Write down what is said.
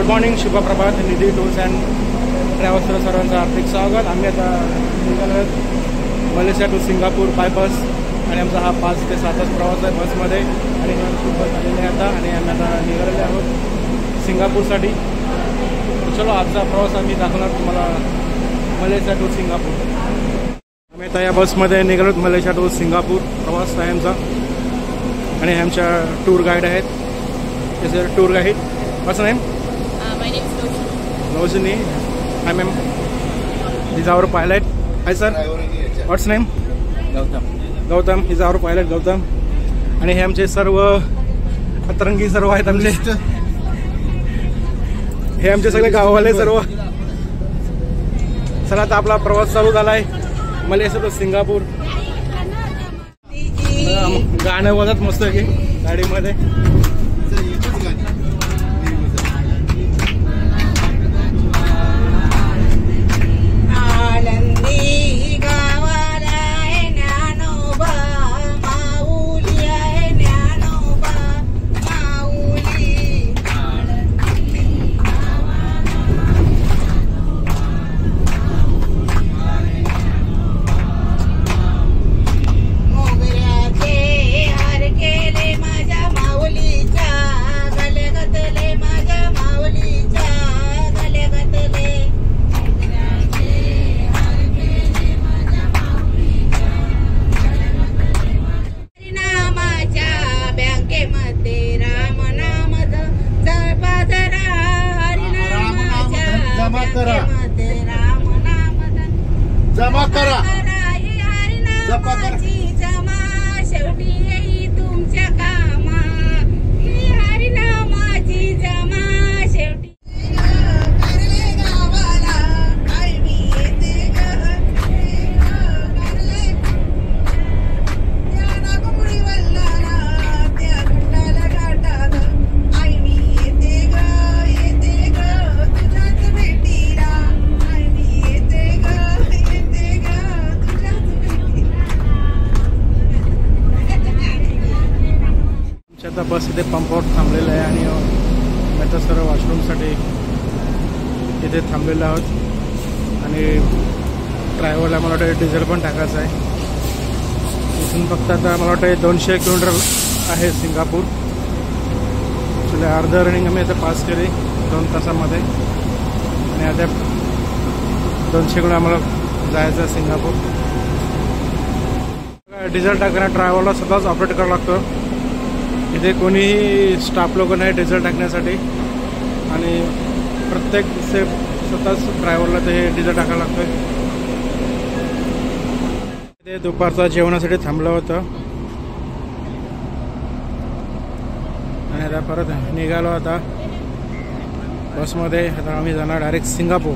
Morning, शुभप्रभात. Nidhi tours and ट्रॅव्हल्सवर सर्वांचं हार्दिक स्वागत. आम्ही आता निघालो मलेशिया टू सिंगापूर बाय बस आणि आमचा हा 5 ते 7 तास प्रवास आहे बसमध्ये. आणि खूप बस आलेले आहे आता आणि आम्ही आता निघालेले आहोत सिंगापूरसाठी. चलो आजचा प्रवास आम्ही दाखवणार तुम्हाला मलेशिया टू सिंगापूर. आम्ही आता या बसमध्ये निघालो मलेशिया टू सिंगापूर. प्रवास आहे आमचा आणि आमच्या टूर गाईड आहेत. Tour guide What's your name? My name is Roshni. Roshni. Hi ma'am. This is our pilot. Hi sir. What's your name? Gautam. Gautam. He is our pilot Gautam. आणि हे आमचे सर्व अतरंगी सर्व आहेत आमचे. हे आमचे सगळे गाववाले सर्व. चला आता आपला प्रवास चालू झालाय मलेशिया टू सिंगापूर. गाणं वाजत मस्त की गाडीमध्ये. जमा करा जमा शेवटी येई तुमच्या कामा. ही हरिनामाची जमा शेवटी. गावाला आई मी येते त्या नागपुडी वल्लाला त्या गुंडाला गाठात. आई मी येते ग तुझ्याच भेटीला. आई मी येते ग आता बस इथे पंपावर थांबलेलं आहे आणि आता सर्व वॉशरूमसाठी इथे थांबलेलो आहोत. आणि ड्रायव्हरला मला वाटतं डिझेल पण टाकायचं आहे. इथून फक्त आता मला वाटतं 200 किलोमीटर आहे सिंगापूर. ॲक्च्युली अर्धा रनिंग आम्ही आता पास केली 2 तासामध्ये. आणि आता 200 किलोमीटर आम्हाला जायचं आहे सिंगापूर. डिझेल टाकताना ड्रायव्हरला स्वतःच ऑपरेट करावं लागतं. इथे कोणीही स्टाफ लोक नाही डिझेल टाकण्यासाठी. आणि प्रत्येक स्वतःच ड्रायव्हरला ते डिझेल टाकायला लागतं. ते दुपारचा जेवणासाठी थांबलं होतं आणि आता परत निघालो आता बसमध्ये. आता आम्ही जाणार डायरेक्ट सिंगापूर.